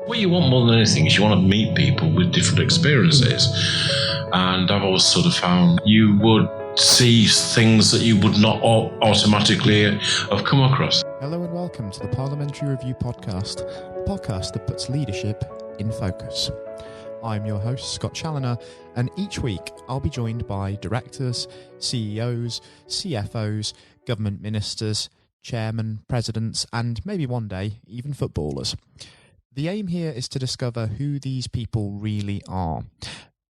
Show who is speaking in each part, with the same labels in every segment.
Speaker 1: What you want more than anything is you want to meet people with different experiences. And I've always sort of found you would see things that you would not automatically have come across.
Speaker 2: Hello and welcome to the Parliamentary Review Podcast, the podcast that puts leadership in focus. I'm your host, Scott Challinor, and each week I'll be joined by directors, CEOs, CFOs, government ministers, chairmen, presidents, and maybe one day, even footballers. The aim here is to discover who these people really are.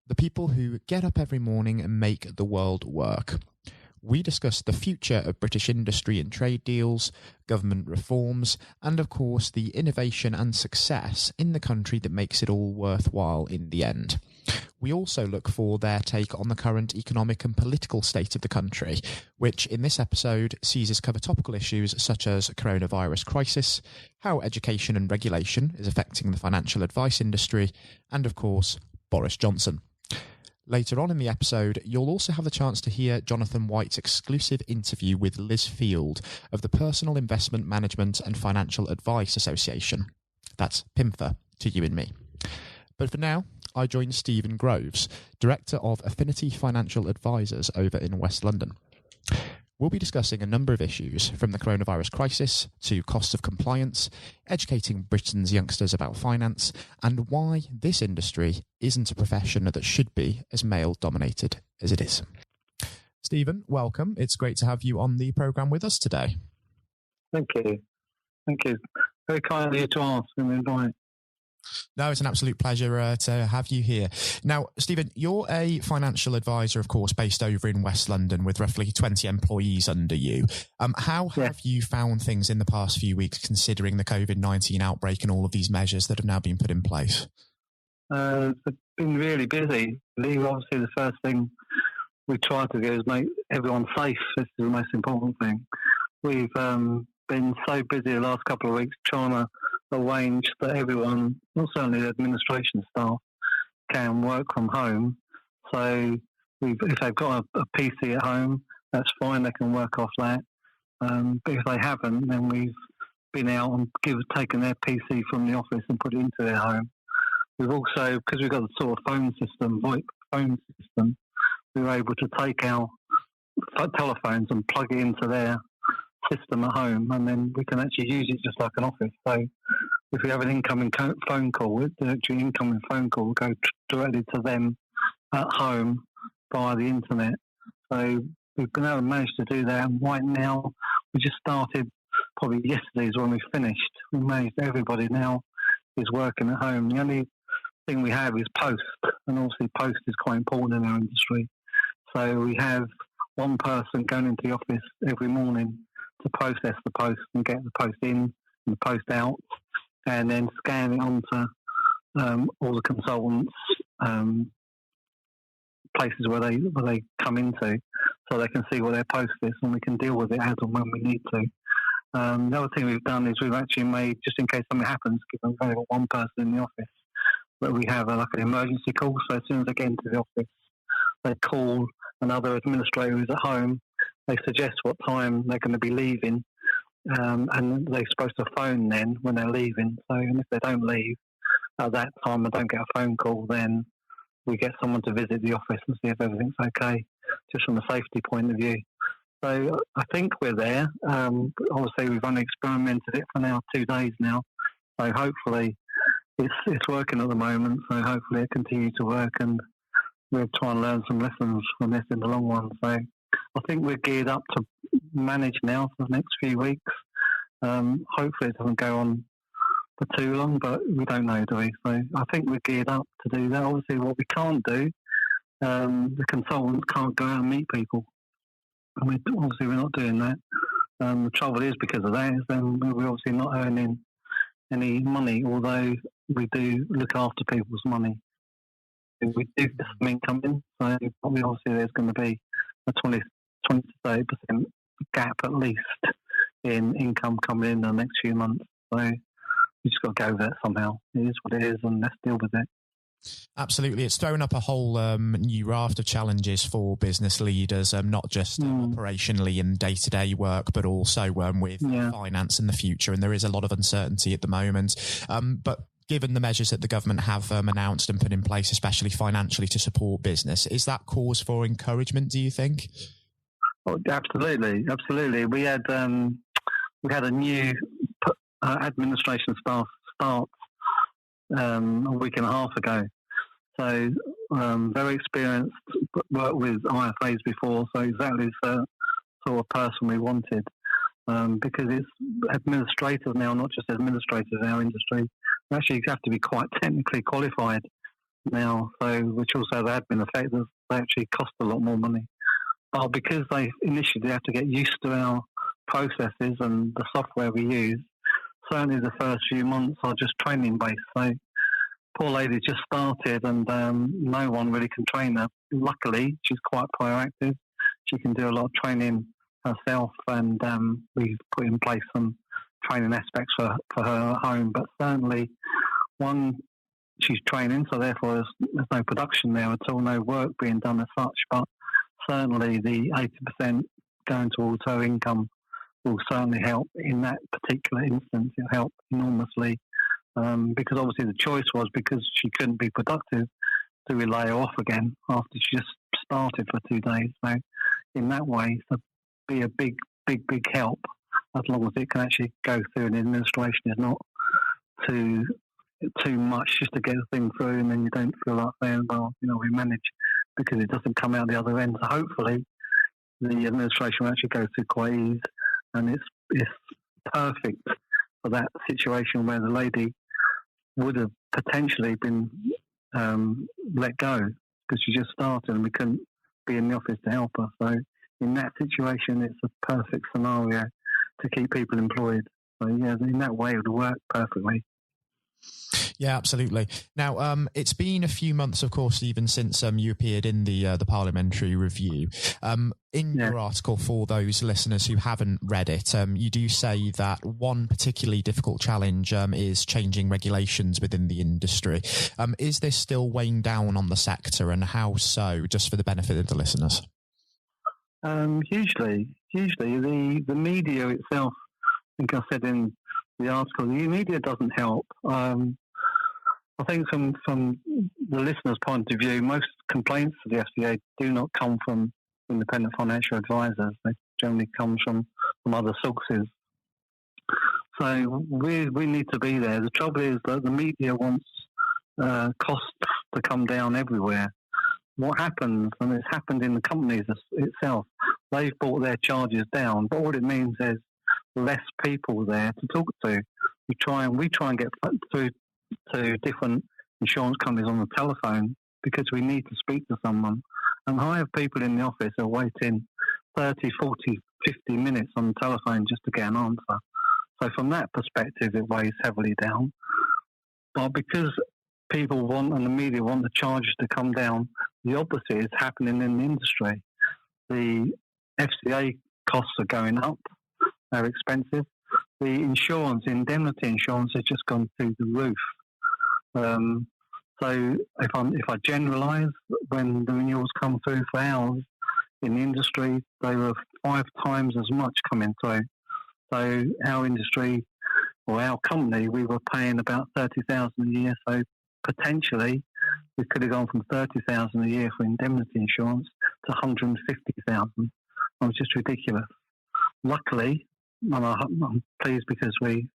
Speaker 2: The people who get up every morning and make the world work. We discuss the future of British industry and trade deals, government reforms, and of course the innovation and success in the country that makes it all worthwhile in the end. We also look for their take on the current economic and political state of the country, which in this episode sees us cover topical issues such as coronavirus crisis, how education and regulation is affecting the financial advice industry, and of course, Boris Johnson. Later on in the episode, you'll also have the chance to hear Jonathan White's exclusive interview with Liz Field of the Personal Investment Management and Financial Advice Association. That's PIMFA to you and me. But for now, I join Stephen Groves, Director of Affinity Financial Advisors over in West London. We'll be discussing a number of issues, from the coronavirus crisis to cost of compliance, educating Britain's youngsters about finance, and why this industry isn't a profession that should be as male-dominated as it is. Stephen, welcome. It's great to have you on the programme with us today.
Speaker 3: Thank you. Thank you. Very kindly you to ask and invite.
Speaker 2: No, it's an absolute pleasure to have you here. Now, Stephen, you're a financial advisor, of course, based over in West London with roughly 20 employees under you. How have you found things in the past few weeks, considering the COVID-19 outbreak and all of these measures that have now been put in place?
Speaker 3: It's been really busy. Obviously, the first thing we try to do is make everyone safe. This is the most important thing. We've been so busy the last couple of weeks trying to arrange that everyone, not certainly the administration staff, can work from home. So if they've got a PC at home, that's fine, they can work off that. But if they haven't, then we've been out and taken their PC from the office and put it into their home. We've also, because we've got the sort of VoIP phone system, we were able to take our telephones and plug it into their system at home, and then we can actually use it just like an office. So if we have an incoming phone call, the actual incoming phone call will go directly to them at home via the internet. So we've been able to manage to do that. And right now, we just started, probably yesterday is when we finished. We managed everybody now is working at home. The only thing we have is post, and obviously post is quite important in our industry. So we have one person going into the office every morning to process the post and get the post in and the post out, and then scan it onto all the consultants' places where they come into, so they can see what their post is, and we can deal with it as and when we need to. The other thing we've done is we've actually made, just in case something happens, given we've only got one person in the office, that we have like an emergency call. So as soon as they get into the office, they call another administrator who's at home. They suggest what time they're going to be leaving, and they're supposed to phone then when they're leaving. So, and if they don't leave at that time and don't get a phone call, then we get someone to visit the office and see if everything's okay, just from a safety point of view. So I think we're there. Obviously, we've only experimented it for now 2 days now. So hopefully it's working at the moment. So hopefully it continues to work, and we'll try and learn some lessons from this in the long run. So I think we're geared up to manage now for the next few weeks. Hopefully it doesn't go on for too long, but we don't know, do we? So I think we're geared up to do that. Obviously what we can't do, the consultants can't go out and meet people. And we're not doing that. The trouble is, because of that, is then we're obviously not earning any money, although we do look after people's money. We do get some income in, so obviously there's going to be a 20 to 30% gap at least in income coming in the next few months. So we just got to go with that somehow. It is what it is, and let's deal with it.
Speaker 2: Absolutely. It's thrown up a whole new raft of challenges for business leaders, not just operationally in day-to-day work, but also with finance in the future. And there is a lot of uncertainty at the moment. But given the measures that the government have announced and put in place, especially financially to support business, is that cause for encouragement, do you think?
Speaker 3: Oh, absolutely. We had a new administration staff start a week and a half ago. So very experienced, worked with IFAs before, so exactly the sort of person we wanted. Because it's administrators now, not just administrators in our industry. We actually have to be quite technically qualified now, so which also the admin effect, they actually cost a lot more money. But because they initially have to get used to our processes and the software we use, certainly the first few months are just training based. So poor lady just started and no one really can train her. Luckily, she's quite proactive. She can do a lot of training herself, and we've put in place some training aspects for her at home. But certainly, one, she's training, so therefore there's no production there at all, no work being done as such. But certainly the 80% going towards her income will certainly help in that particular instance. It'll help enormously because obviously the choice was, because she couldn't be productive, do we lay her off again after she just started for 2 days? So in that way, it'll be a big help, as long as it can actually go through an administration. It's not too much just to get the thing through, and then you don't feel like saying, well, we manage, because it doesn't come out the other end. So hopefully the administration will actually go through quite easy, and it's perfect for that situation where the lady would have potentially been let go because she just started and we couldn't be in the office to help her. So in that situation, it's a perfect scenario to keep people employed. So yeah, in that way, it would work perfectly.
Speaker 2: Yeah, absolutely. Now, it's been a few months, of course, even since you appeared in the Parliamentary Review. In your article, for those listeners who haven't read it, you do say that one particularly difficult challenge is changing regulations within the industry. Is this still weighing down on the sector, and how so, just for the benefit of the listeners?
Speaker 3: Hugely. The media itself, I think I said in the article, the media doesn't help. I think from the listener's point of view, most complaints to the FCA do not come from independent financial advisors. They generally come from other sources. So we need to be there. The trouble is that the media wants costs to come down everywhere. What happens, and it's happened in the companies itself, they've brought their charges down, but what it means is less people there to talk to. We try and get through to different insurance companies on the telephone because we need to speak to someone. And I have people in the office who are waiting 30, 40, 50 minutes on the telephone just to get an answer. So from that perspective, it weighs heavily down. But because people want, and the media want, the charges to come down, the opposite is happening in the industry. The FCA costs are going up. They're expensive. The insurance, indemnity insurance, has just gone through the roof. So if I generalise, when the renewals come through for ours in the industry, they were 5 times as much coming through. So our industry, or our company, we were paying about $30,000 a year. So potentially we could have gone from $30,000 a year for indemnity insurance to $150,000. It was just ridiculous. Luckily, and I'm pleased because we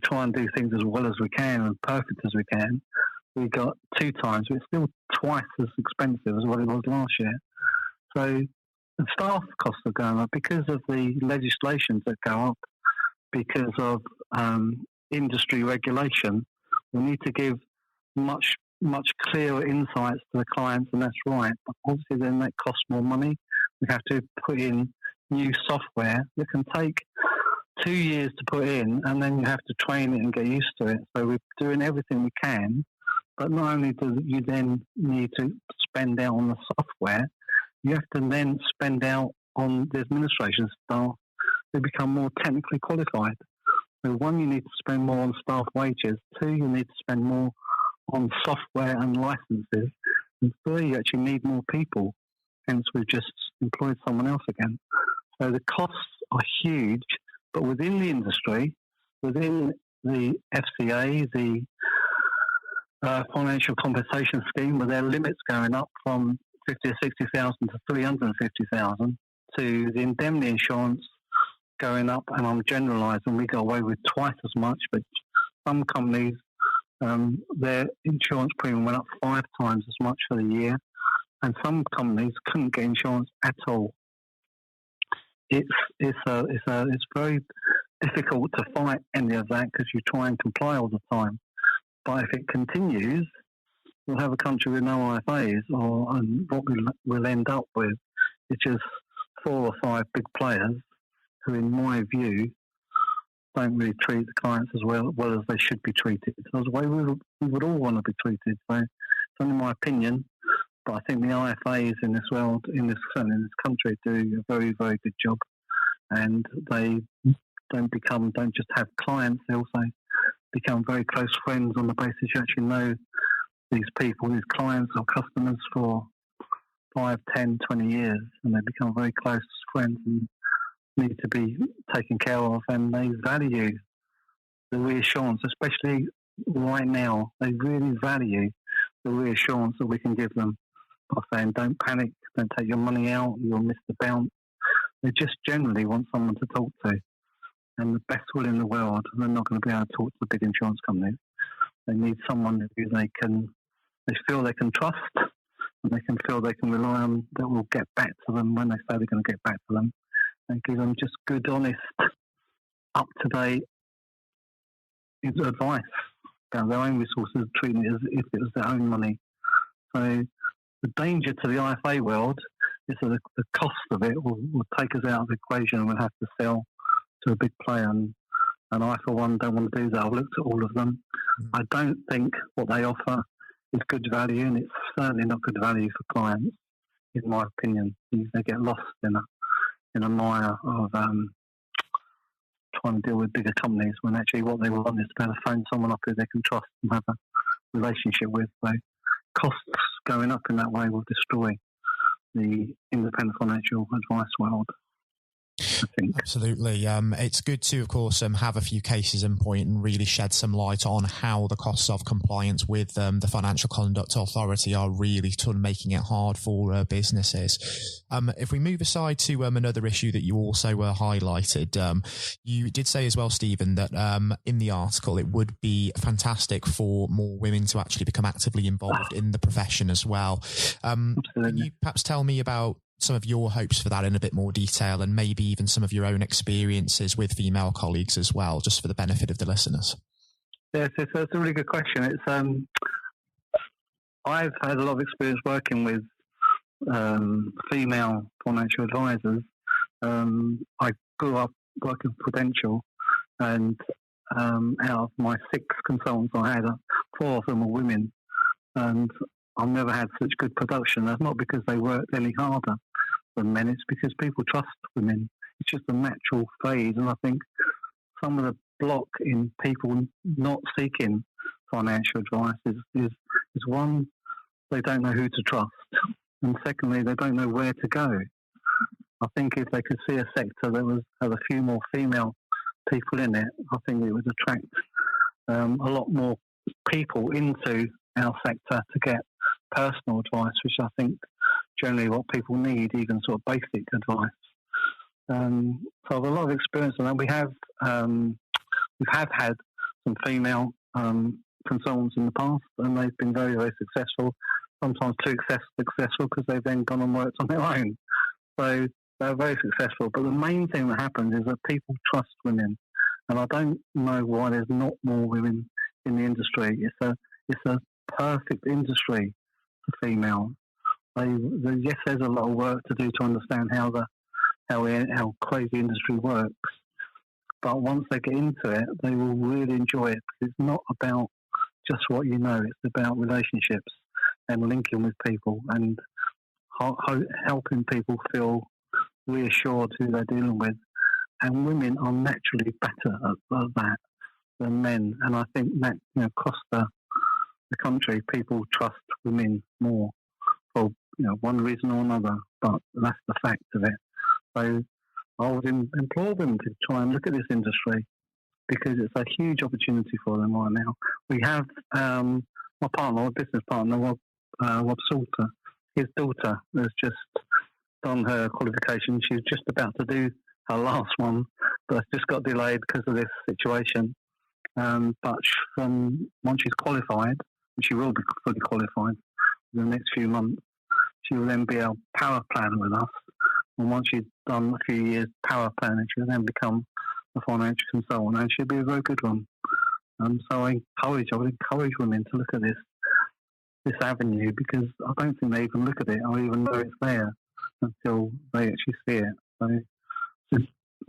Speaker 3: try and do things as well as we can and perfect as we can. We got 2 times, but it's still twice as expensive as what it was last year. So the staff costs are going up because of the legislations that go up, because of industry regulation. We need to give much clearer insights to the clients, and that's right. But obviously then that costs more money. We have to put in new software that can take 2 years to put in, and then you have to train it and get used to it. So we're doing everything we can, but not only do you then need to spend out on the software, you have to then spend out on the administration staff to become more technically qualified. So 1, you need to spend more on staff wages. 2, you need to spend more on software and licenses. And 3, you actually need more people. Hence, we've just employed someone else again. So the costs are huge, but within the industry, within the FCA, the financial compensation scheme with their limits going up from 50 or 60,000 to 350,000, to the indemnity insurance going up, and I'm generalising, we got away with twice as much, but some companies, their insurance premium went up 5 times as much for the year, and some companies couldn't get insurance at all. It's very difficult to fight any of that because you try and comply all the time. But if it continues, we'll have a country with no IFAs, and what we'll end up with is just 4 or 5 big players who, in my view, don't really treat the clients as well as they should be treated. That's the way we would all want to be treated. So it's only my opinion, but I think the IFAs in this world, certainly in this country, do a very, very good job, and they don't just have clients; they also become very close friends on the basis you actually know these people, these clients or customers for 5, 10, 20 years, and they become very close friends and need to be taken care of, and they value the reassurance, especially right now. They really value the reassurance that we can give them by saying, don't panic, don't take your money out, you'll miss the bounce. They just generally want someone to talk to, and the best will in the world, they're not going to be able to talk to the big insurance companies. They need someone who they feel they can trust, and they can feel they can rely on, that will get back to them when they say they're going to get back to them, and give them just good, honest, up-to-date advice about their own resources, treating it as if it was their own money. So the danger to the IFA world is that the cost of it will take us out of the equation, and we'll have to sell to a big player. And I, for one, don't want to do that. I've looked at all of them. I don't think what they offer is good value, and it's certainly not good value for clients, in my opinion. They get lost in a mire of trying to deal with bigger companies, when actually what they want is to be able to phone someone up who they can trust and have a relationship with. So costs going up in that way will destroy the independent financial advice world, I think.
Speaker 2: Absolutely. It's good to, of course, have a few cases in point and really shed some light on how the costs of compliance with the Financial Conduct Authority are really sort of making it hard for businesses. If we move aside to another issue that you also highlighted, you did say as well, Stephen, that in the article it would be fantastic for more women to actually become actively involved in the profession as well. Can you perhaps tell me about some of your hopes for that in a bit more detail, and maybe even some of your own experiences with female colleagues as well, just for the benefit of the listeners?
Speaker 3: Yes, it's a really good question. It's I've had a lot of experience working with female financial advisors. I grew up working for Prudential, and out of my 6 consultants I had, 4 of them were women, and I've never had such good production. That's not because they worked any harder than men, it's because people trust women. It's just a natural phase, and I think some of the block in people not seeking financial advice is one, they don't know who to trust, and secondly, they don't know where to go. I think if they could see a sector that had a few more female people in it, I think it would attract a lot more people into our sector to get personal advice, which I think generally what people need, even sort of basic advice. So I have a lot of experience on that. We have had some female consultants in the past, and they've been very, very successful, sometimes too successful because they've then gone and worked on their own. So they're very successful. But the main thing that happens is that people trust women, and I don't know why there's not more women in the industry. It's a perfect industry for female. Yes, there's a lot of work to do to understand how crazy industry works, but once they get into it, they will really enjoy it, because it's not about just what you know, it's about relationships and linking with people and helping people feel reassured who they're dealing with. And women are naturally better at that than men, and I think that across the country, people trust women more for one reason or another, but that's the fact of it. So I would implore them to try and look at this industry, because it's a huge opportunity for them right now. We have my partner, my business partner, Rob Salter, his daughter has just done her qualification. She's just about to do her last one, but it's just got delayed because of this situation. But from once she's qualified, and she will be fully qualified in the next few months, she will then be a power planner with us. And once she's done a few years power planning, she'll then become a financial consultant, and she'll be a very good one. So I would encourage women to look at this avenue, because I don't think they even look at it or even know it's there until they actually see it. So it's a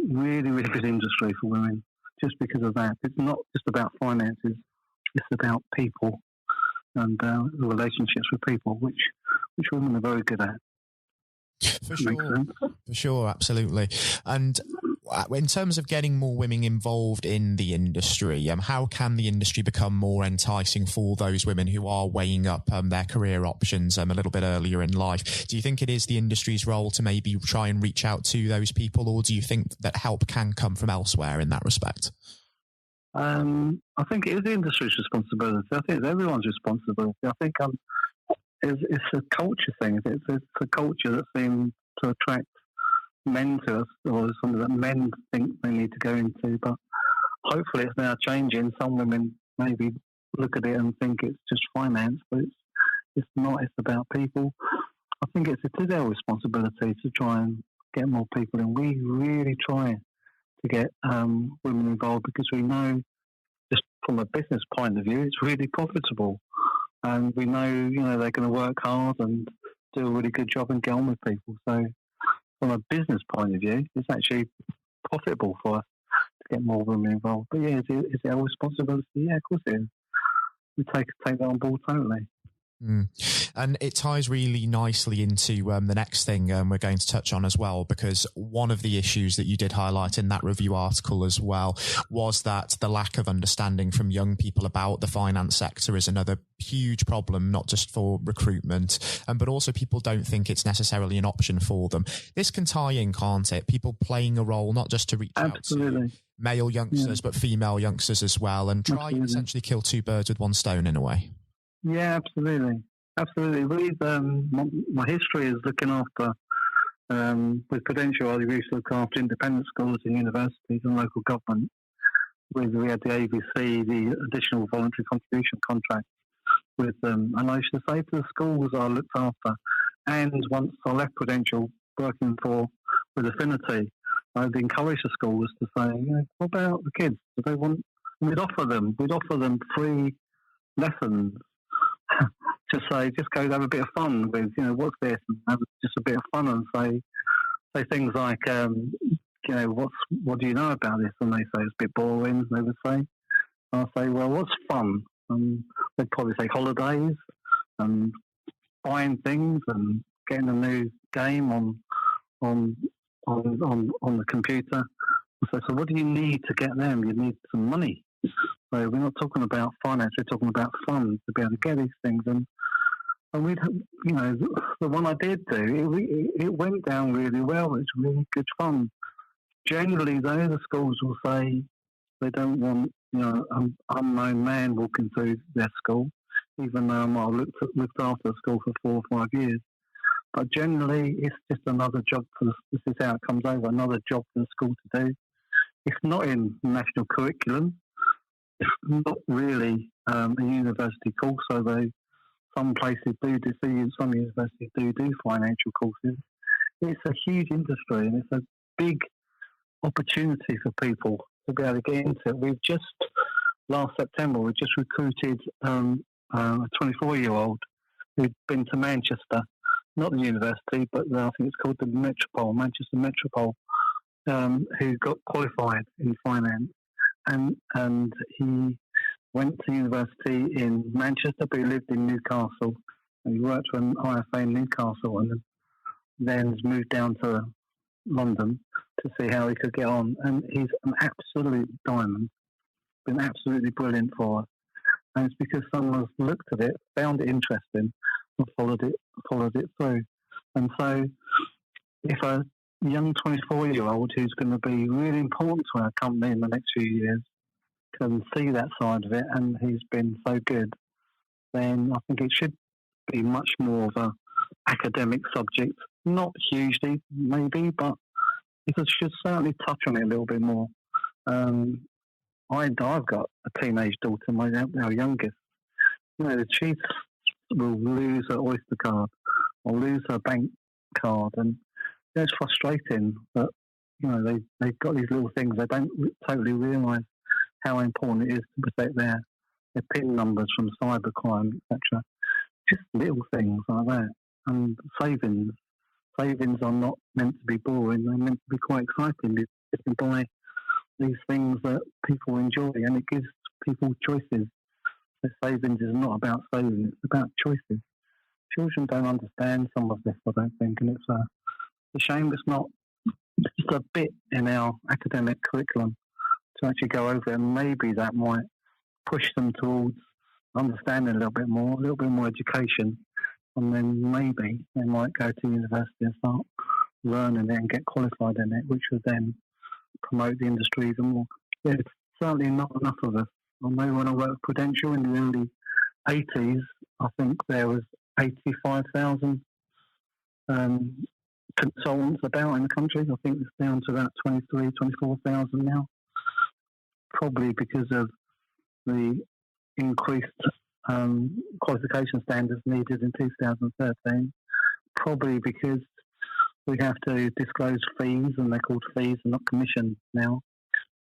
Speaker 3: really, really good industry for women just because of that. It's not just about finances, it's about people and the relationships with people, which women are very good at.
Speaker 2: For sure, absolutely. And in terms of getting more women involved in the industry, how can the industry become more enticing for those women who are weighing up their career options a little bit earlier in life? Do you think it is the industry's role to maybe try and reach out to those people, or do you think that help can come from elsewhere in that respect?
Speaker 3: I think it is the industry's responsibility. I think it's everyone's responsibility. I think it's a culture thing. It's a culture that seems to attract men to us, or something that men think they need to go into. But hopefully it's now changing. Some women maybe look at it and think it's just finance, but it's not. It's about people. I think it is our responsibility to try and get more people in. We really try to get women involved, because we know, just from a business point of view, it's really profitable. And we know, they're going to work hard and do a really good job and get on with people. So from a business point of view, it's actually profitable for us to get more women involved. But yeah, is it our responsibility? Yeah, of course it is. We take that on board totally.
Speaker 2: And it ties really nicely into the next thing we're going to touch on as well, because one of the issues that you did highlight in that review article as well was that the lack of understanding from young people about the finance sector is another huge problem, not just for recruitment, but also people don't think it's necessarily an option for them. This can tie in, can't it? People playing a role, not just to reach out to male youngsters, but female youngsters as well, and try and essentially kill two birds with one stone in a way.
Speaker 3: Yeah, absolutely. My history is looking after, with Prudential, I used to look after independent schools and universities and local government. We had the ABC, the additional voluntary contribution contract with them. And I used to say to the schools I looked after, and once I left Prudential, working with Affinity, I'd encourage the schools to say, what about the kids? Do they want? We'd offer them free lessons. To say, just go have a bit of fun with, what's this, and have just a bit of fun, and say things like, what do you know about this? And they say it's a bit boring. They would say. I'll say, well, what's fun? And they'd probably say holidays and buying things and getting a new game on the computer. So what do you need to get them? You need some money. So we're not talking about finance, we're talking about fun to be able to get these things. And we'd, the one I did do, it went down really well. It's really good fun. Generally, though, the schools will say they don't want, an unknown man walking through their school, even though I might have looked after the school for 4 or 5 years. But generally, it's just another job this is how it comes over, another job for the school to do. It's not in national curriculum. It's not really a university course, so some places do see, some universities do financial courses. It's a huge industry, and it's a big opportunity for people to be able to get into it. Last September, we just recruited a 24-year-old who'd been to Manchester, not the university, but I think it's called the Manchester Metropole, who got qualified in finance. And he went to university in Manchester, but he lived in Newcastle. And he worked for an IFA in Newcastle, and then moved down to London to see how he could get on. And he's an absolute diamond, been absolutely brilliant for us. And it's because someone's looked at it, found it interesting, and followed it through. And so, if a young 24-year-old who's going to be really important to our company in the next few years can see that side of it, and he's been so good, then I think it should be much more of a academic subject. Not hugely, maybe, but it should certainly touch on it a little bit more. I've got a teenage daughter, our youngest. She will lose her Oyster card or lose her bank card, and it's frustrating that they've got these little things. They don't totally realise how important it is to protect their PIN numbers from cybercrime, etc. Just little things like that. And savings are not meant to be boring. They're meant to be quite exciting. You can buy these things that people enjoy, and it gives people choices. So savings is not about saving; it's about choices. Children don't understand some of this, I don't think, and it's a shame it's not just a bit in our academic curriculum to actually go over it, and maybe that might push them towards understanding a little bit more education, and then maybe they might go to university and start learning it and get qualified in it, which would then promote the industry even more. There's certainly not enough of us. I know when I worked at Prudential in the early 80s, I think there was 85,000 consultants about in the country. I think it's down to about 24,000 now, probably because of the increased qualification standards needed in 2013, probably because we have to disclose fees, and they're called fees and not commissions now.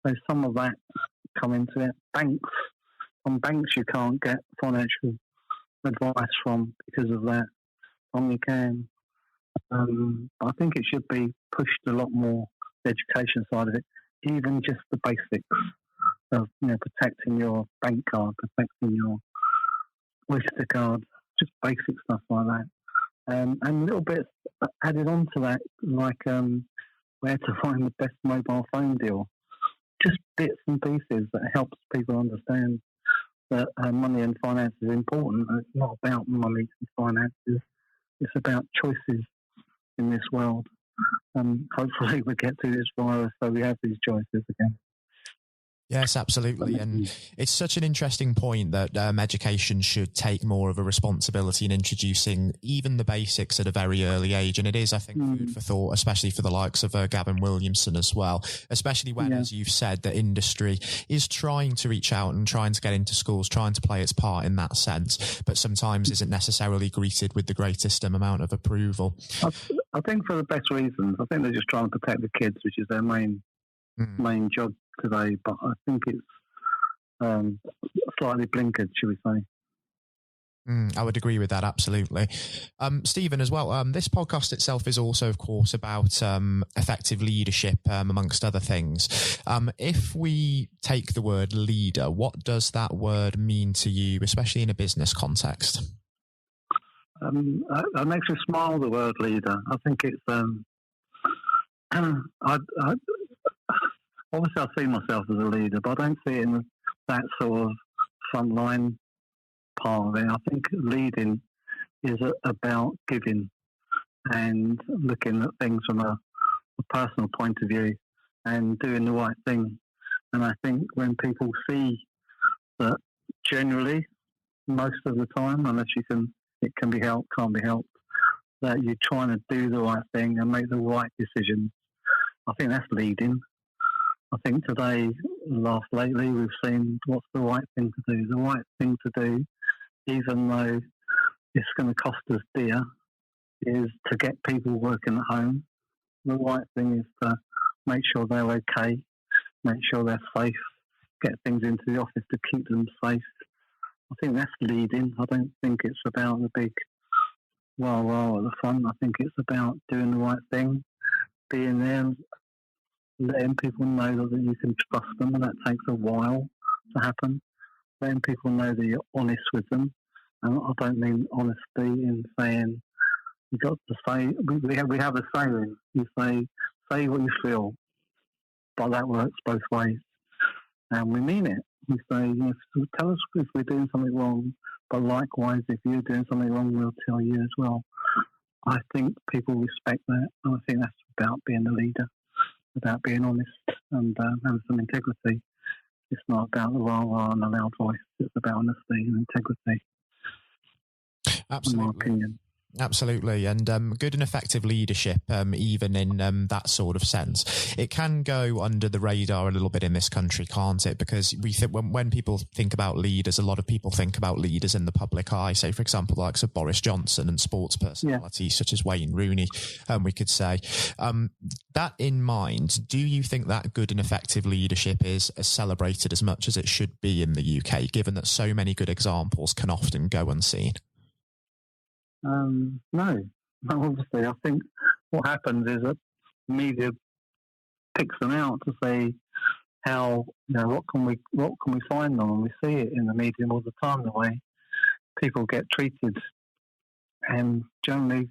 Speaker 3: So some of that come into it. From banks you can't get financial advice from because of that. You can. I think it should be pushed a lot more, the education side of it, even just the basics of protecting your bank card, protecting your Oyster card, just basic stuff like that. And little bits added on to that, like where to find the best mobile phone deal. Just bits and pieces that helps people understand that money and finance is important. It's not about money and finances. It's about choices in this world. Hopefully we get through this virus so we have these choices again.
Speaker 2: Yes, absolutely. And it's such an interesting point that education should take more of a responsibility in introducing even the basics at a very early age. And it is, I think, food for thought, especially for the likes of Gavin Williamson as well, especially when, as you've said, the industry is trying to reach out and trying to get into schools, trying to play its part in that sense, but sometimes isn't necessarily greeted with the greatest amount of approval.
Speaker 3: I think for the best reasons. I think they're just trying to protect the kids, which is their main job today, but I think it's slightly blinkered, should we say.
Speaker 2: I would agree with that, absolutely. Stephen, as well, this podcast itself is also, of course, about effective leadership, amongst other things. If we take the word leader, what does that word mean to you, especially in a business context?
Speaker 3: It makes me smile, the word leader. I think it's... obviously, I see myself as a leader, but I don't see it in that sort of frontline part of it. I think leading is about giving and looking at things from a personal point of view and doing the right thing. And I think when people see that generally, most of the time, unless it can be helped, can't be helped, that you're trying to do the right thing and make the right decisions, I think that's leading. I think today, lately, we've seen what's the right thing to do. The right thing to do, even though it's going to cost us dear, is to get people working at home. The right thing is to make sure they're okay, make sure they're safe, get things into the office to keep them safe. I think that's leading. I don't think it's about the big rah-rah at the front. I think it's about doing the right thing, being there, letting people know that you can trust them, and that takes a while to happen. Letting people know that you're honest with them. And I don't mean honesty in saying you got to say. We have a saying. You say what you feel, but that works both ways, and we mean it. We say, tell us if we're doing something wrong, but likewise, if you're doing something wrong, we'll tell you as well. I think people respect that, and I think that's about being a leader. About being honest and having some integrity. It's not about the rah-rah and the loud voice. It's about honesty and integrity. in my opinion.
Speaker 2: Absolutely. And good and effective leadership, even in that sort of sense, it can go under the radar a little bit in this country, can't it? Because we think when people think about leaders, a lot of people think about leaders in the public eye, say, for example, like Boris Johnson, and sports personalities such as Wayne Rooney, we could say. That in mind, do you think that good and effective leadership is celebrated as much as it should be in the UK, given that so many good examples can often go unseen?
Speaker 3: No, obviously, I think what happens is that media picks them out to say how, what can we find them, and we see it in the media all the time, the way people get treated. And generally,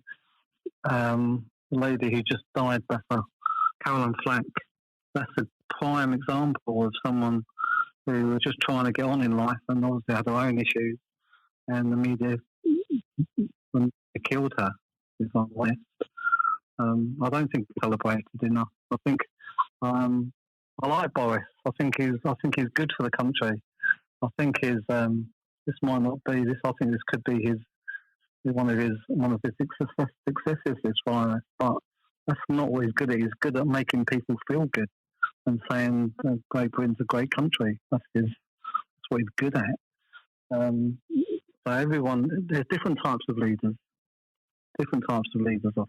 Speaker 3: the lady who just died, Caroline Flack, that's a prime example of someone who was just trying to get on in life and obviously had her own issues, and the media killed her, if I'm honest. I don't think it's celebrated enough. I think I like Boris. I think he's good for the country. I think this might not be this. I think this could be one of his successes this virus. But that's not what he's good at. He's good at making people feel good and saying Great Britain's a great country. That's what he's good at. So there's different types of leaders. I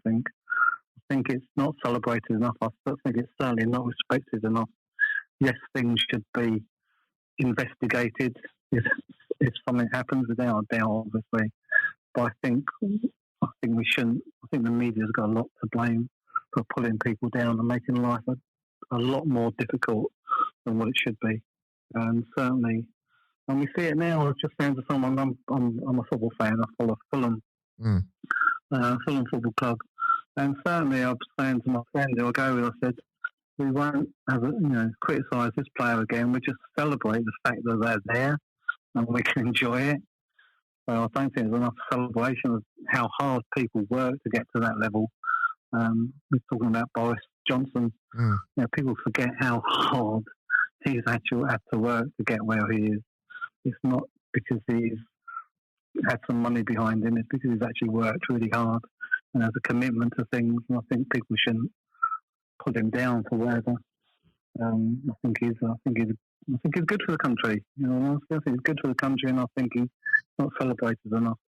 Speaker 3: think it's not celebrated enough. I think it's certainly not respected enough. Yes, things should be investigated if something happens, without a doubt, obviously. But I think we shouldn't. I think the media's got a lot to blame for pulling people down and making life a lot more difficult than what it should be. And certainly, and we see it now. I was just saying to someone, I'm a football fan. I follow Fulham. Fulham Football Club, and certainly I was saying to my friend who I go with, I said, we won't criticise this player again. We just celebrate the fact that they're there and we can enjoy it. So I don't think there's enough celebration of how hard people work to get to that level. We're talking about Boris Johnson. People forget how hard he's actually had to work to get where he is. It's not because he's had some money behind him, it's because he's actually worked really hard and has a commitment to things. And I think people shouldn't put him down for whatever. I think he's good for the country. Honestly, I think he's good for the country, and I think he's not celebrated enough.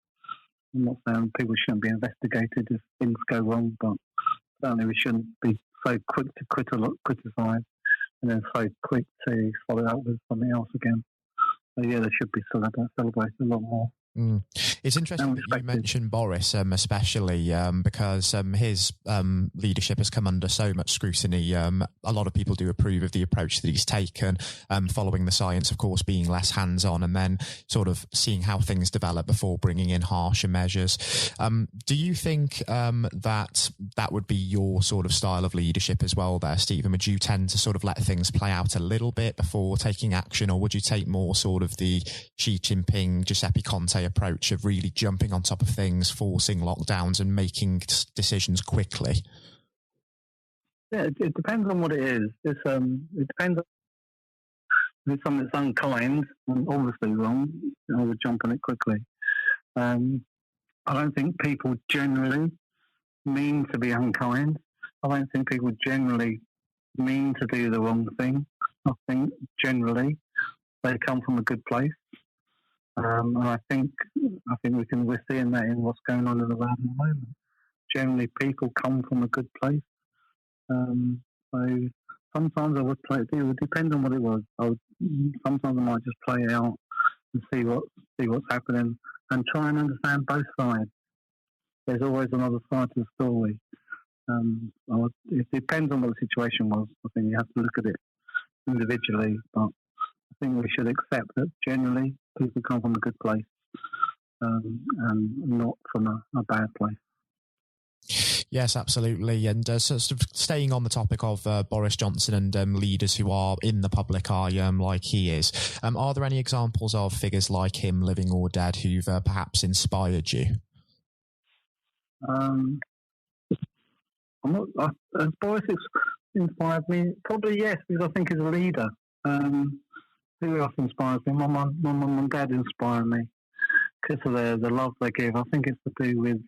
Speaker 3: I'm not saying people shouldn't be investigated if things go wrong, but certainly we shouldn't be so quick to criticise and then so quick to follow up with something else again. So yeah, they should be celebrated a lot more.
Speaker 2: It's interesting that you mentioned Boris, especially because his leadership has come under so much scrutiny. A lot of people do approve of the approach that he's taken, following the science, of course, being less hands-on, and then sort of seeing how things develop before bringing in harsher measures. Do you think that would be your sort of style of leadership as well there, Stephen? Would you tend to sort of let things play out a little bit before taking action, or would you take more sort of the Xi Jinping, Giuseppe Conte approach of really jumping on top of things, forcing lockdowns and making decisions quickly?
Speaker 3: Yeah, it depends on what it is. It depends. If it's something that's unkind and obviously wrong, I would jump on it quickly. I don't think people generally mean to be unkind. I don't think people generally mean to do the wrong thing. I think generally they come from a good place. And I think we're seeing that in what's going on in the world at the moment. Generally, people come from a good place. So sometimes I would play it. It would depend on what it was. Sometimes I might just play it out and see what's happening and try and understand both sides. There's always another side to the story. It depends on what the situation was. I think you have to look at it individually, but I think we should accept that generally people come from a good place and not from a bad place.
Speaker 2: Yes, absolutely. And sort of staying on the topic of Boris Johnson and leaders who are in the public eye like he is, are there any examples of figures like him, living or dead, who've perhaps inspired you?
Speaker 3: Boris has inspired me. Probably yes, because I think he's a leader. Who else inspires me? My mum and dad inspire me because of the love they give. I think it's to do with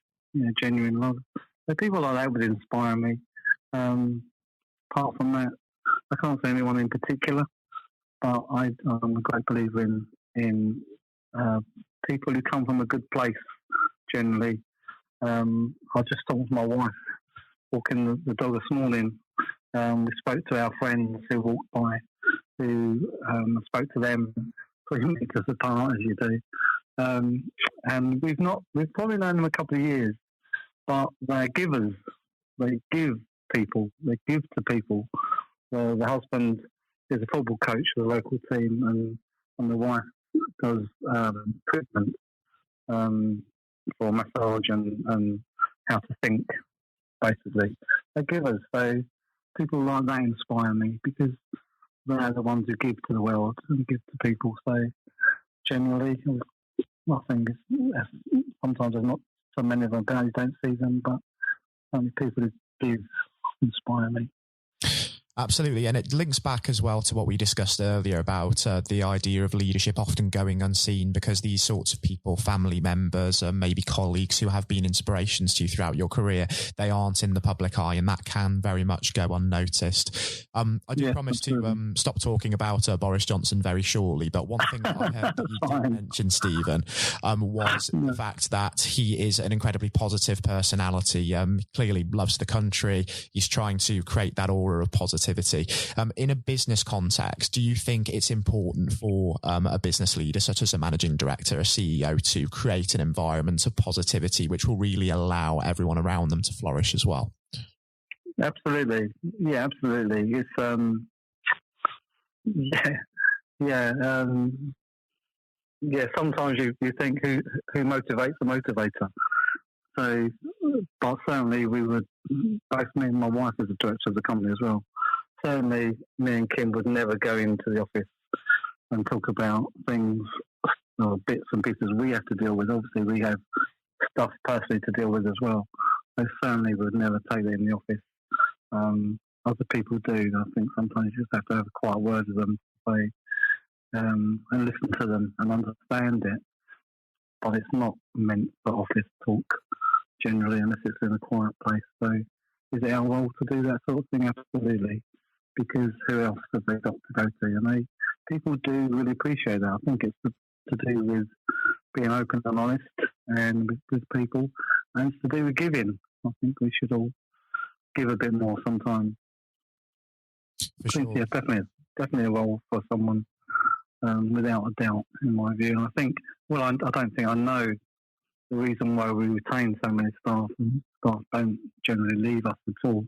Speaker 3: genuine love. So people like that would inspire me. Apart from that, I can't say anyone in particular, but I'm a great believer in people who come from a good place. Generally, I just talked to my wife walking the dog this morning. We spoke to our friends who walked by, who spoke to them 3 meters apart, as you do. And we've probably known them a couple of years, but they're givers. They give people. They give to people. The husband is a football coach for the local team, and the wife does treatment for massage and how to think, basically. They're givers. So people like that inspire me because they're the ones who give to the world and give to people. So generally, I think sometimes there's not so many of them about, you don't see them, but people who do inspire me.
Speaker 2: Absolutely. And it links back as well to what we discussed earlier about the idea of leadership often going unseen because these sorts of people, family members, maybe colleagues who have been inspirations to you throughout your career, they aren't in the public eye, and that can very much go unnoticed. I do promise to stop talking about Boris Johnson very shortly, but one thing that I heard that you did mention, Stephen, was the fact that he is an incredibly positive personality. Clearly loves the country. He's trying to create that aura of positivity. In a business context, do you think it's important for a business leader, such as a managing director, a CEO, to create an environment of positivity which will really allow everyone around them to flourish as well?
Speaker 3: Absolutely. Yeah, absolutely. It's, sometimes you think who motivates the motivator. So, but certainly both me and my wife as the director of the company as well, certainly me and Kim would never go into the office and talk about things or bits and pieces we have to deal with. Obviously, we have stuff personally to deal with as well. I certainly would never take it in the office. Other people do. I think sometimes you just have to have a quiet word with them and listen to them and understand it. But it's not meant for office talk generally, unless it's in a quiet place. So is it our role to do that sort of thing? Absolutely. Because who else have they got to go to? And people do really appreciate that. I think it's to do with being open and honest and with people, and it's to do with giving. I think we should all give a bit more sometimes.
Speaker 2: For sure.
Speaker 3: Yeah, definitely a role for someone, without a doubt, in my view. And I think, I don't think I know the reason why we retain so many staff and staff don't generally leave us at all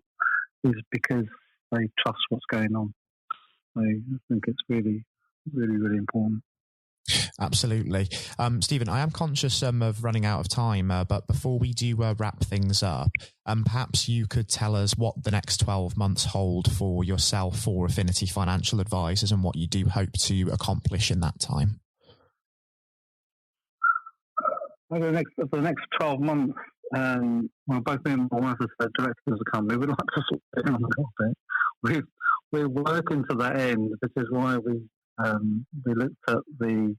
Speaker 3: is because they trust what's going on. So I think it's really, really, really important.
Speaker 2: Absolutely. Stephen, I am conscious of running out of time, but before we do wrap things up, perhaps you could tell us what the next 12 months hold for yourself, for Affinity Financial Advisors, and what you do hope to accomplish in that time.
Speaker 3: For the next 12 months, both me and my wife as directors of the company, we'd like to sort it down a little bit. We're working to that end, which is why we looked at the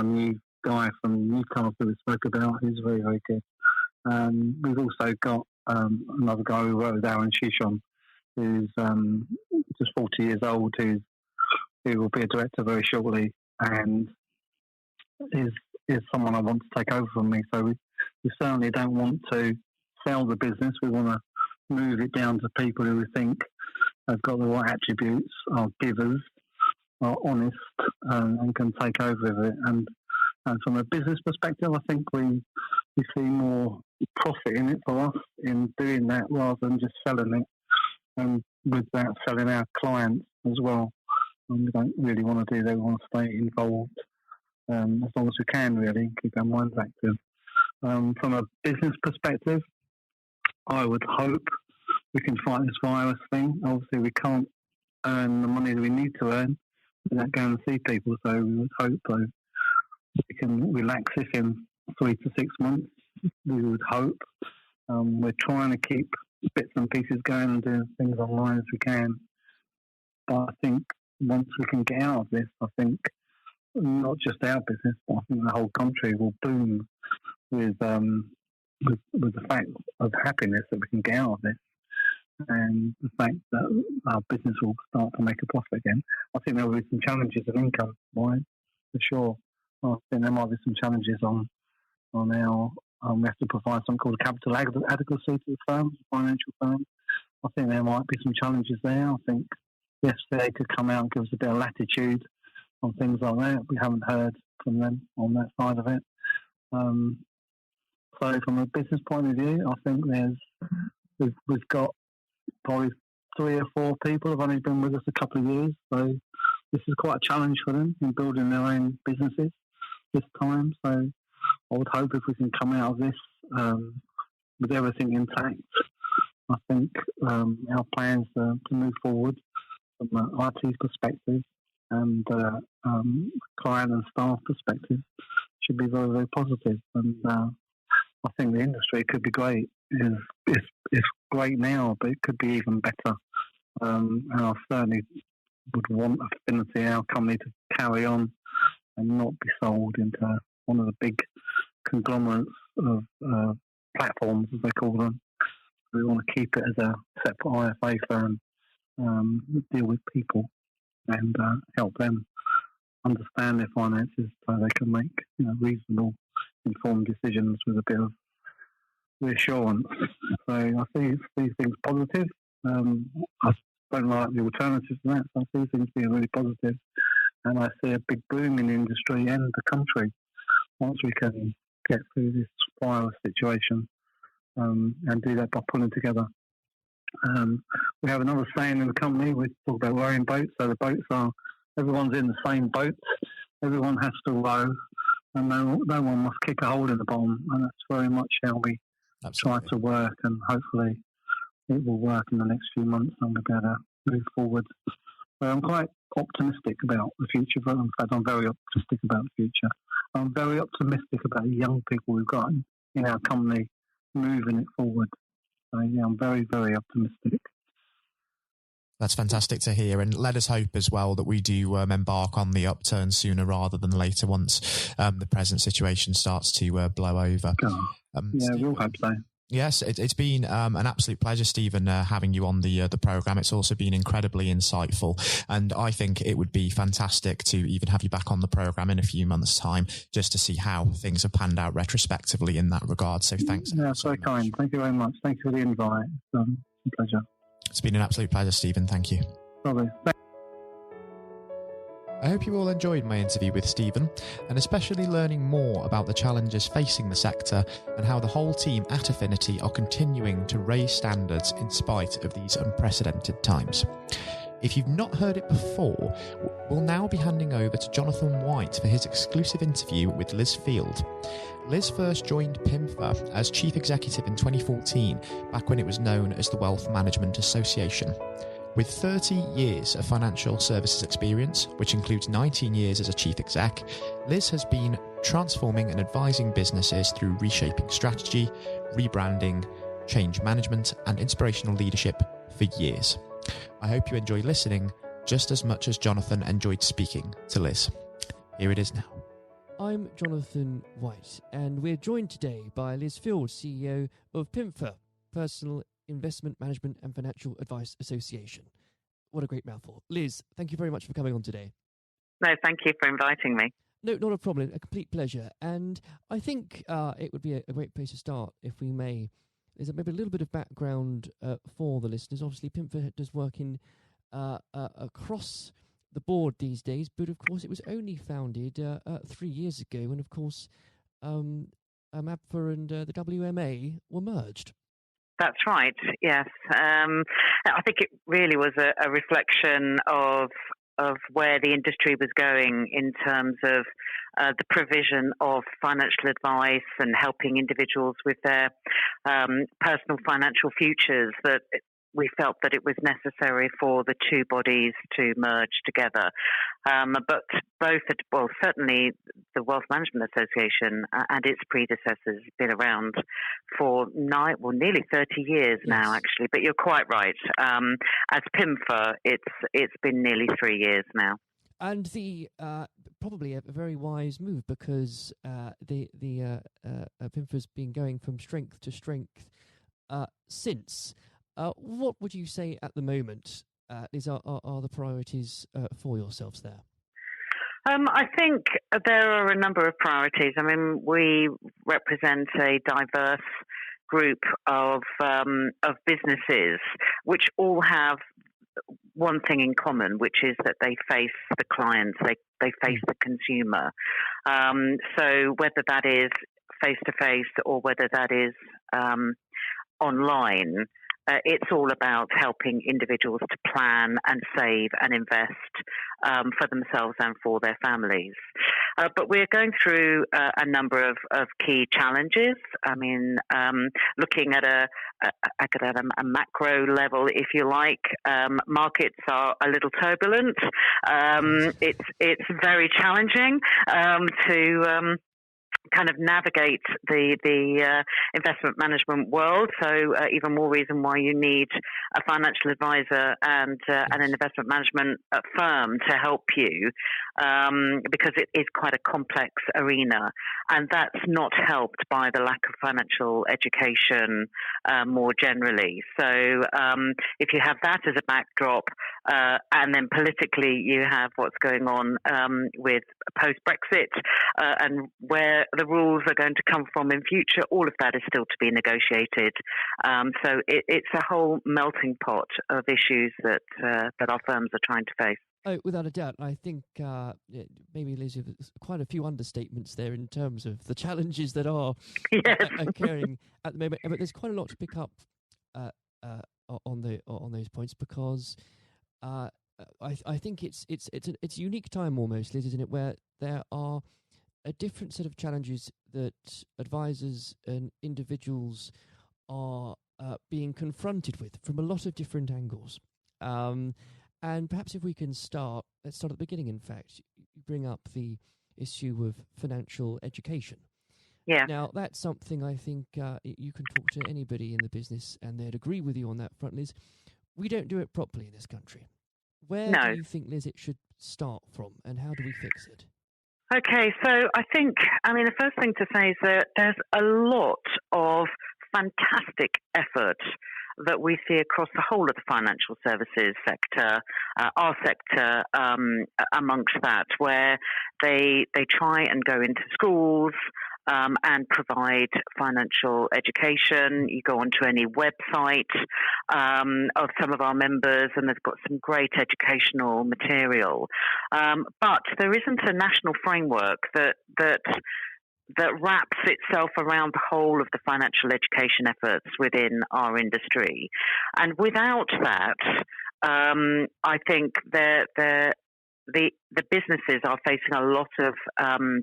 Speaker 3: new guy from Newcastle we spoke about, who's very, very good. We've also got another guy we work with, Aaron Shishon, who's just 40 years old, who will be a director very shortly, and is someone I want to take over from me. So we certainly don't want to sell the business. We want to move it down to people who we think have got the right attributes, are givers, are honest, and can take over with it. And from a business perspective, I think we see more profit in it for us in doing that rather than just selling it, and with that selling our clients as well. And we don't really want to do that. We want to stay involved as long as we can, really, keep our minds active. From a business perspective, I would hope we can fight this virus thing. Obviously, we can't earn the money that we need to earn without going to see people, so we would hope, though, we can relax this in 3 to 6 months. We would hope. We're trying to keep bits and pieces going and doing things online as we can. But I think once we can get out of this, I think not just our business, but I think the whole country will boom with the fact of happiness that we can get out of this, and the fact that our business will start to make a profit again. I think there will be some challenges of income, right, for sure. I think there might be some challenges on our. We have to provide something called capital adequacy to the firms, financial firms. I think there might be some challenges there. I think the FCA could come out and give us a bit of latitude on things like that. We haven't heard from them on that side of it. So from a business point of view, I think we've got probably 3 or 4 people have only been with us a couple of years. So this is quite a challenge for them in building their own businesses this time. So I would hope if we can come out of this with everything intact. I think our plans to move forward from an IT perspective and client and staff perspective should be very, very positive. And I think the industry could be great. It's great now, but it could be even better. And I certainly would want Affinity, our company, to carry on and not be sold into one of the big conglomerates of platforms, as they call them. We want to keep it as a separate IFA firm, deal with people and help them understand their finances so they can make reasonable, informed decisions with a bit of reassurance. So I see things positive. I don't like the alternatives to that, so I see things being really positive. And I see a big boom in the industry and the country once we can get through this virus situation. And do that by pulling together. We have another saying in the company. We talk about rowing boats. So the boats are, everyone's in the same boat. Everyone has to row, and no one must kick a hole in the bottom. And that's very much how we try to work. And hopefully, it will work in the next few months, and we'll be able to move forward. So I'm quite optimistic about the future. But in fact, I'm very optimistic about the future. I'm very optimistic about the young people we've got in our company, moving it forward. So yeah, I'm very, very optimistic.
Speaker 2: That's fantastic to hear, and let us hope as well that we do embark on the upturn sooner rather than later once the present situation starts to blow over.
Speaker 3: Yeah, we'll hope so.
Speaker 2: Yes, it's been an absolute pleasure, Stephen, having you on the programme. It's also been incredibly insightful, and I think it would be fantastic to even have you back on the programme in a few months' time just to see how things have panned out retrospectively in that regard. So thanks.
Speaker 3: Yeah, so kind. Thank you very much. Thank you for the invite. It's a pleasure.
Speaker 2: It's been an absolute pleasure, Stephen. Thank you.
Speaker 3: Lovely.
Speaker 2: I hope you all enjoyed my interview with Stephen, and especially learning more about the challenges facing the sector and how the whole team at Affinity are continuing to raise standards in spite of these unprecedented times. If you've not heard it before, we'll now be handing over to Jonathan White for his exclusive interview with Liz Field. Liz first joined PIMFA as Chief Executive in 2014, back when it was known as the Wealth Management Association. With 30 years of financial services experience, which includes 19 years as a chief exec, Liz has been transforming and advising businesses through reshaping strategy, rebranding, change management, and inspirational leadership for years. I hope you enjoy listening just as much as Jonathan enjoyed speaking to Liz. Here it is now.
Speaker 4: I'm Jonathan White, and we're joined today by Liz Field, CEO of PIMFA, Personal Investment Management and Financial Advice Association. What a great mouthful. Liz, thank you very much for coming on today.
Speaker 5: No, thank you for inviting me.
Speaker 4: No, not a problem. A complete pleasure. And I think it would be a great place to start, if we may. There's maybe a little bit of background for the listeners. Obviously, PIMFA does work in across the board these days, but of course it was only founded 3 years ago, and of course APFA and the WMA were merged.
Speaker 5: That's right, yes. I think it really was a reflection of where the industry was going in terms of the provision of financial advice and helping individuals with their personal financial futures, that we felt that it was necessary for the two bodies to merge together. But both, well, certainly the Wealth Management Association and its predecessors have been around for nearly 30 years now, actually. But you're quite right. As PIMFA, it's been nearly 3 years now.
Speaker 4: And the probably a very wise move, because the PIMFA's been going from strength to strength since. What would you say at the moment are the priorities for yourselves there?
Speaker 5: I think there are a number of priorities. I mean, we represent a diverse group of businesses which all have one thing in common, which is that they face the clients, they face the consumer. So whether that is face-to-face or whether that is online, it's all about helping individuals to plan and save and invest for themselves and for their families. But we're going through a number of key challenges. I mean, looking at a macro level, if you like, markets are a little turbulent. It's very challenging to kind of navigate the investment management world. So even more reason why you need a financial advisor and an investment management firm to help you, because it is quite a complex arena. And that's not helped by the lack of financial education more generally. So if you have that as a backdrop, and then politically you have what's going on with post-Brexit and where the rules are going to come from in future, all of that is still to be negotiated. So it's a whole melting pot of issues that our firms are trying to face.
Speaker 4: Oh, without a doubt. I think maybe, Liz, there's quite a few understatements there in terms of the challenges that are occurring at the moment. But there's quite a lot to pick up on those points, because I think it's a unique time almost, Liz, isn't it, where there are a different set of challenges that advisors and individuals are being confronted with from a lot of different angles. And perhaps if we can let's start at the beginning, in fact. You bring up the issue of financial education.
Speaker 5: Yeah.
Speaker 4: Now, that's something I think you can talk to anybody in the business and they'd agree with you on that front, Liz. We don't do it properly in this country. Where do you think, Liz, it should start from, and how do we fix it?
Speaker 5: Okay, so I think, the first thing to say is that there's a lot of fantastic effort that we see across the whole of the financial services sector, our sector amongst that, where they try and go into schools and provide financial education. You go onto any website of some of our members, and they've got some great educational material. But there isn't a national framework that wraps itself around the whole of the financial education efforts within our industry. And without that, I think the businesses are facing a lot of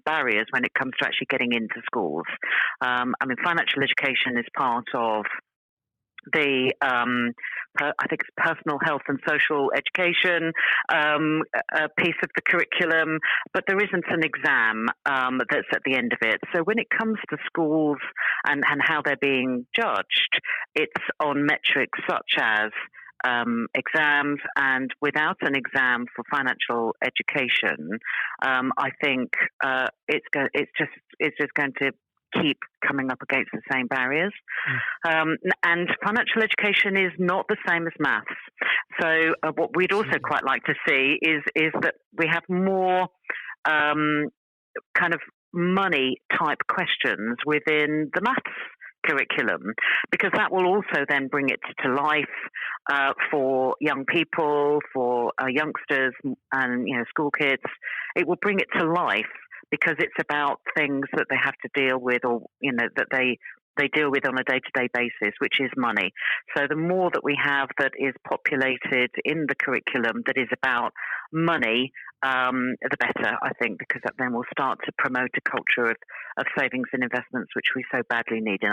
Speaker 5: barriers when it comes to actually getting into schools. Financial education is part of the I think it's personal health and social education piece of the curriculum, but there isn't an exam that's at the end of it. So when it comes to schools and how they're being judged, it's on metrics such as exams, and without an exam for financial education, I think it's just going to keep coming up against the same barriers. And financial education is not the same as maths. So what we'd also quite like to see is that we have more kind of money type questions within the maths curriculum, because that will also then bring it to life for young people, for youngsters and school kids. It will bring it to life because it's about things that they have to deal with, or that they deal with on a day-to-day basis, which is money. So the more that we have that is populated in the curriculum that is about money, the better, I think, because that then will start to promote a culture of savings and investments, which we so badly need in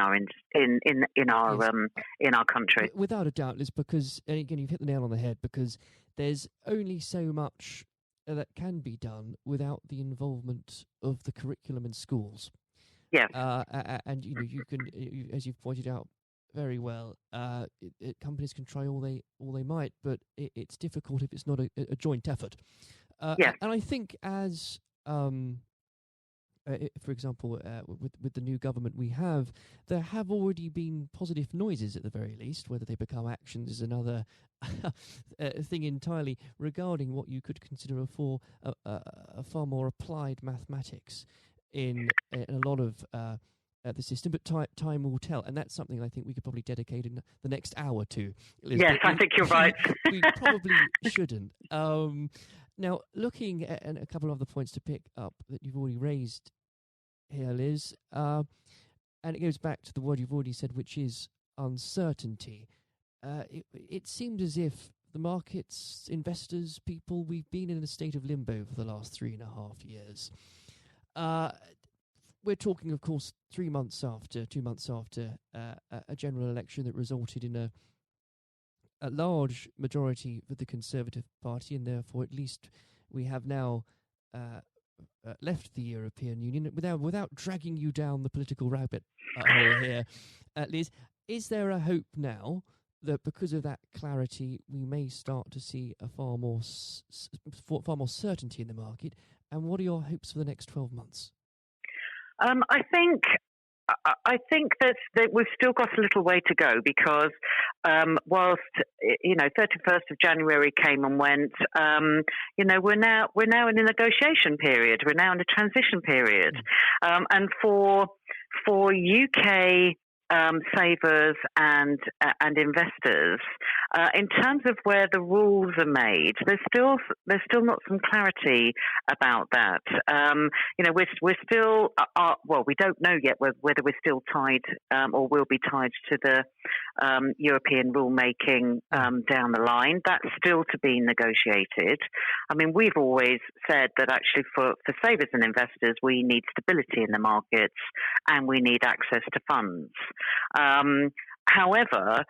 Speaker 5: our country.
Speaker 4: Without a doubt, Liz, because, and again, you've hit the nail on the head, because there's only so much that can be done without the involvement of the curriculum in schools.
Speaker 5: Yes.
Speaker 4: And you can, as you've pointed out very well, companies can try all they might, but it's difficult if it's not a joint effort.
Speaker 5: Yes.
Speaker 4: And I think as for example, with the new government we have, there have already been positive noises at the very least. Whether they become actions is another thing entirely, regarding what you could consider a far more applied mathematics in a lot of the system. But time will tell, and that's something I think we could probably dedicate in the next hour to. Liz,
Speaker 5: yes, I think you're right.
Speaker 4: We probably shouldn't. Now, looking at a couple of other points to pick up that you've already raised here, Liz, and it goes back to the word you've already said, which is uncertainty. It seemed as if the markets, investors, people, we've been in a state of limbo for the last 3.5 years. We're talking, of course, 2 months after a general election that resulted in a large majority for the Conservative Party, and therefore at least we have now left the European Union without dragging you down the political rabbit hole here. Liz, is there a hope now that because of that clarity we may start to see a far more certainty in the market? And what are your hopes for the next 12 months?
Speaker 5: I think that we've still got a little way to go, because whilst 31st of January came and went, we're now in a negotiation period. We're now in a transition period, and for UK savers and investors, in terms of where the rules are made, there's still not some clarity about that. We're still we don't know yet whether we're still tied or will be tied to the European rulemaking down the line. That's still to be negotiated. I mean, we've always said that actually for savers and investors, we need stability in the markets and we need access to funds. However,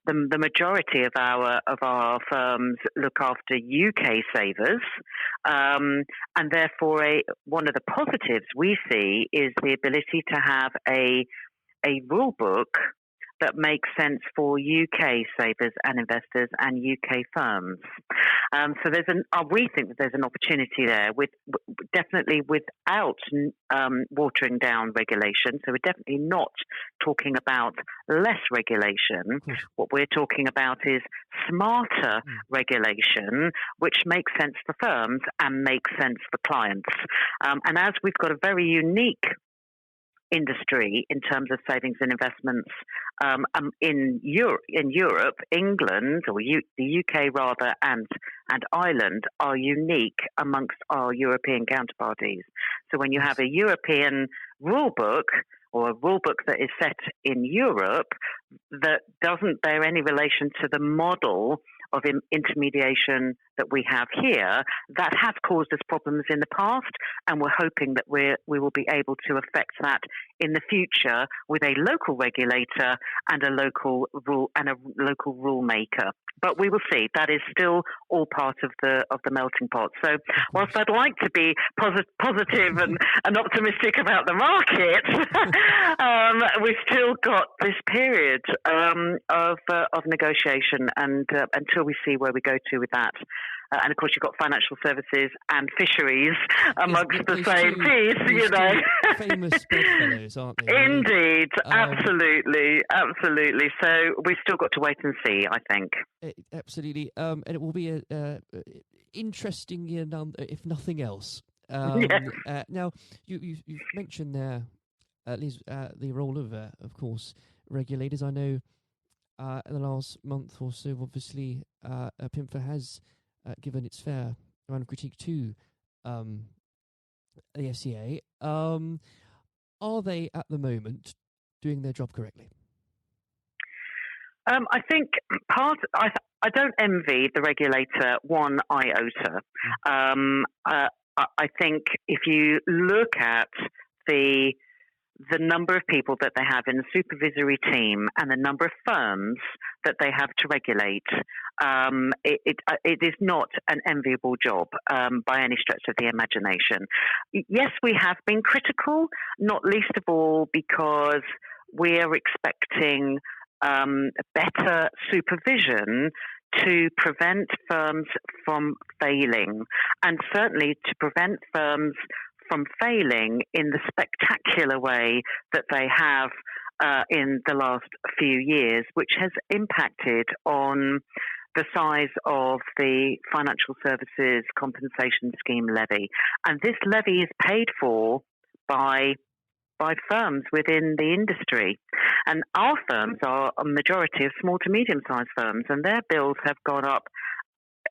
Speaker 5: the majority of our firms look after UK savers, and therefore one of the positives we see is the ability to have a rule book that makes sense for UK savers and investors and UK firms. So we think that there's an opportunity there, definitely without watering down regulation. So we're definitely not talking about less regulation. What we're talking about is smarter regulation, which makes sense for firms and makes sense for clients. And as we've got a very unique industry in terms of savings and investments in Europe, England, or the UK rather, and Ireland are unique amongst our European counterparties. So when you have a European rule book, or a rule book that is set in Europe that doesn't bear any relation to the model of intermediation that we have here, that has caused us problems in the past, and we're hoping that we will be able to affect that in the future with a local regulator and a local rule maker. But we will see. That is still all part of the melting pot. So whilst I'd like to be positive and optimistic about the market, we've still got this period of negotiation, and until we see where we go to with that. And of course, you've got financial services and fisheries amongst the same piece,
Speaker 4: Famous bedfellows, aren't they?
Speaker 5: Indeed, absolutely. So we've still got to wait and see, I think.
Speaker 4: Absolutely. And it will be a interesting year, if nothing else.
Speaker 5: Yes.
Speaker 4: Now, you've mentioned there, Liz, the role of course, regulators. I know in the last month or so, obviously, PIMFA has given its fair amount of critique to the FCA. Are they, at the moment, doing their job correctly?
Speaker 5: I think I don't envy the regulator one iota. I think if you look at the number of people that they have in the supervisory team and the number of firms that they have to regulate, it is not an enviable job by any stretch of the imagination. Yes, we have been critical, not least of all because we're expecting better supervision to prevent firms from failing, and certainly to prevent firms from failing in the spectacular way that they have in the last few years, which has impacted on the size of the Financial Services Compensation Scheme levy. And this levy is paid for by firms within the industry. And our firms are a majority of small to medium-sized firms, and their bills have gone up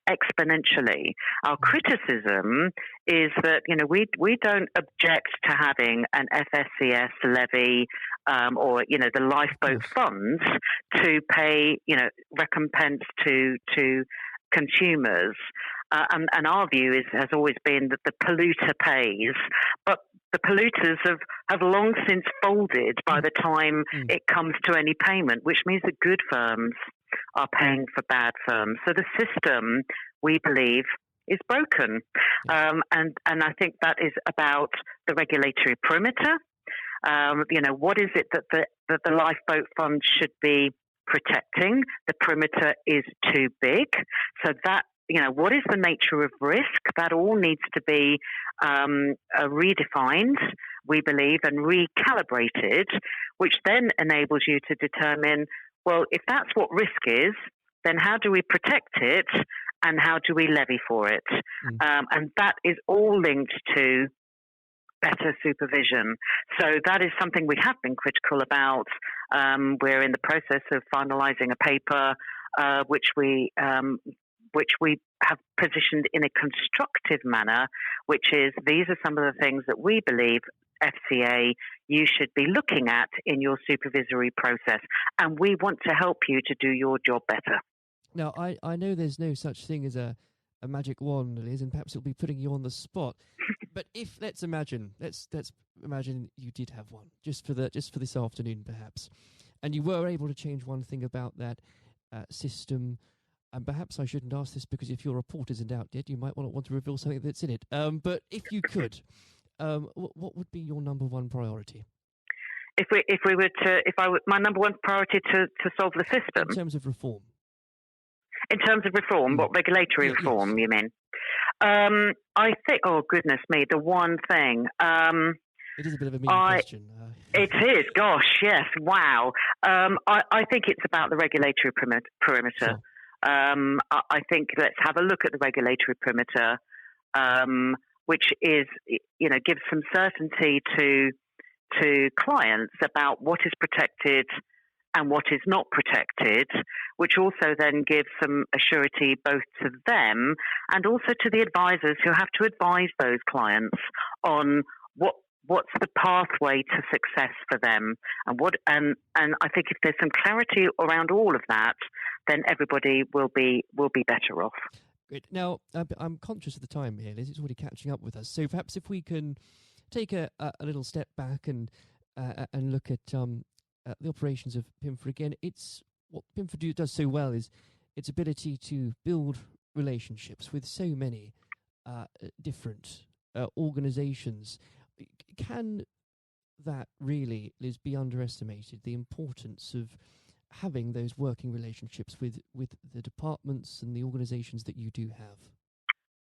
Speaker 5: exponentially. Our criticism is that, we don't object to having an FSCS levy or, the lifeboat funds to pay, recompense to consumers. And our view has always been that the polluter pays, but the polluters have long since folded by the time it comes to any payment, which means that good firms are paying for bad firms. So the system, we believe, is broken. And I think that is about the regulatory perimeter. What is it that the lifeboat fund should be protecting? The perimeter is too big. So that, what is the nature of risk? That all needs to be redefined, we believe, and recalibrated, which then enables you to determine, well, if that's what risk is, then how do we protect it and how do we levy for it? And that is all linked to better supervision. So that is something we have been critical about. We're in the process of finalising a paper which we have positioned in a constructive manner, which is these are some of the things that we believe, FCA, you should be looking at in your supervisory process. And we want to help you to do your job better.
Speaker 4: Now, I know there's no such thing as a magic wand, Liz, and perhaps it'll be putting you on the spot. But let's imagine you did have one just for this afternoon, perhaps, and you were able to change one thing about that system. And perhaps I shouldn't ask this because if your report isn't out yet, you might not want to reveal something that's in it. But if you could, what would be your number one priority?
Speaker 5: My number one priority to solve the system
Speaker 4: in terms of reform.
Speaker 5: In terms of reform, what regulatory reform you mean? I think. Oh goodness me, the one thing.
Speaker 4: It is a bit of a mean question.
Speaker 5: It is. Gosh, yes. Wow. I think it's about the regulatory perimeter.
Speaker 4: Sure.
Speaker 5: I think let's have a look at the regulatory perimeter, which is, gives some certainty to clients about what is protected and what is not protected, which also then gives some assurity both to them and also to the advisors who have to advise those clients on what's the pathway to success for them, and I think if there's some clarity around all of that, then everybody will be better off.
Speaker 4: Great. Now, I'm conscious of the time here, Liz. It's already catching up with us. So perhaps if we can take a little step back and look at the operations of PIMFA again. It's what PIMFA does so well is its ability to build relationships with so many different organisations. Can that really, Liz, be underestimated, the importance of having those working relationships with the departments and the organisations that you do have?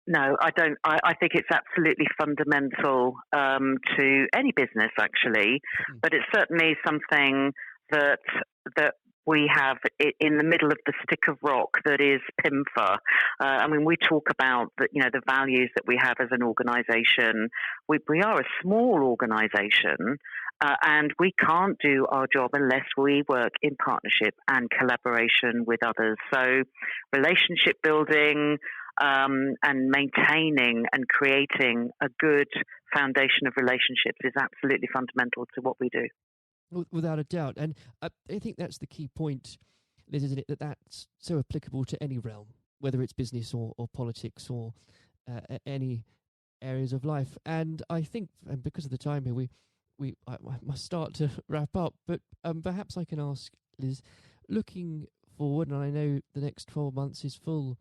Speaker 5: No, I don't. I think it's absolutely fundamental to any business, actually, but it's certainly something that we have in the middle of the stick of rock that is PIMFA. We talk about the values that we have as an organisation. We are a small organisation, and we can't do our job unless we work in partnership and collaboration with others. So, relationship building and maintaining and creating a good foundation of relationships is absolutely fundamental to what we do.
Speaker 4: Without a doubt. And I think that's the key point, Liz, isn't it, that's so applicable to any realm, whether it's business or politics or any areas of life. And I think, and because of the time here, I must start to wrap up, but perhaps I can ask, Liz, looking forward, and I know the next 12 months is full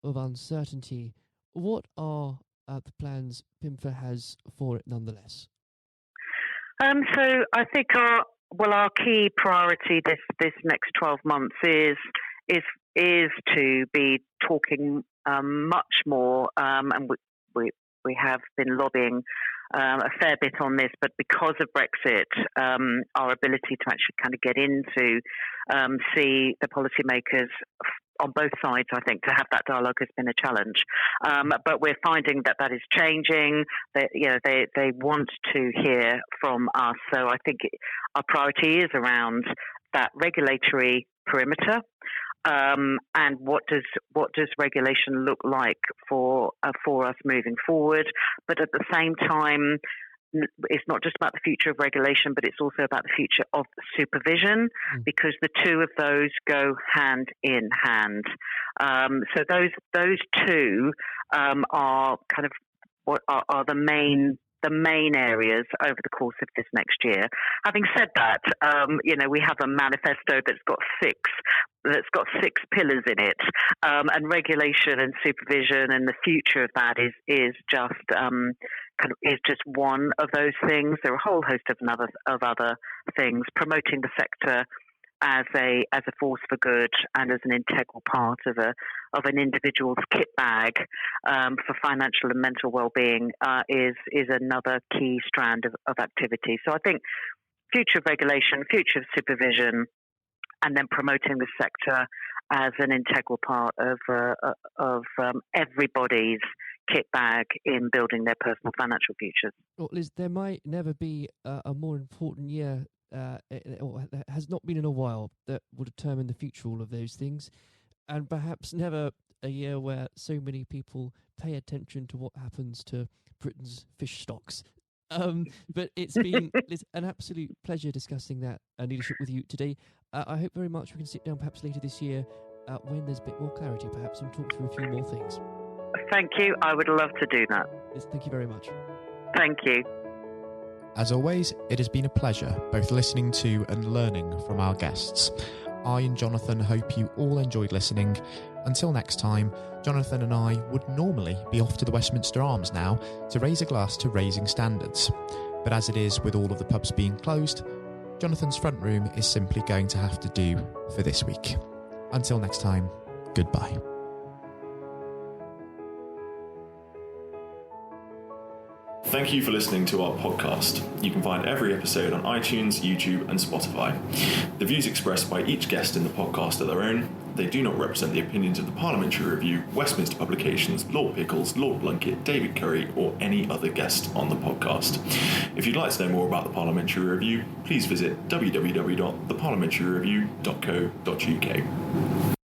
Speaker 4: of uncertainty, what are the plans PIMFA has for it nonetheless?
Speaker 5: So I think our key priority this next 12 months is is to be talking much more, and we have been lobbying a fair bit on this, but because of Brexit, our ability to actually kind of get into see the policymakers on both sides, I think, to have that dialogue has been a challenge. But we're finding that is changing. They want to hear from us. So I think our priority is around that regulatory perimeter. And what does regulation look like for us moving forward? But at the same time, it's not just about the future of regulation, but it's also about the future of supervision, because the two of those go hand in hand. So those two are kind of what are the main areas over the course of this next year. Having said that, we have a manifesto that's got six pillars in it, and regulation and supervision and the future of that is just just one of those things. There are a whole host of other things. Promoting the sector as a force for good and as an integral part of an individual's kit bag for financial and mental well-being is another key strand of activity. So I think future of regulation, future of supervision, and then promoting the sector as an integral part of everybody's kit bag in building their personal financial futures.
Speaker 4: Well, Liz, there might never be a more important year, or has not been in a while, that will determine the future of all of those things, and perhaps never a year where so many people pay attention to what happens to Britain's fish stocks. But it's been an absolute pleasure discussing that leadership with you today. I hope very much we can sit down perhaps later this year when there's a bit more clarity perhaps and talk through a few more things.
Speaker 5: Thank you. I would love to do that.
Speaker 4: Liz, thank you very much.
Speaker 5: Thank you.
Speaker 2: As always, it has been a pleasure both listening to and learning from our guests. I and Jonathan hope you all enjoyed listening. Until next time, Jonathan and I would normally be off to the Westminster Arms now to raise a glass to raising standards. But as it is with all of the pubs being closed, Jonathan's front room is simply going to have to do for this week. Until next time, goodbye.
Speaker 6: Thank you for listening to our podcast. You can find every episode on iTunes, YouTube, and Spotify. The views expressed by each guest in the podcast are their own. They do not represent the opinions of the Parliamentary Review, Westminster Publications, Lord Pickles, Lord Blunkett, David Curry, or any other guest on the podcast. If you'd like to know more about the Parliamentary Review, please visit www.theparliamentaryreview.co.uk.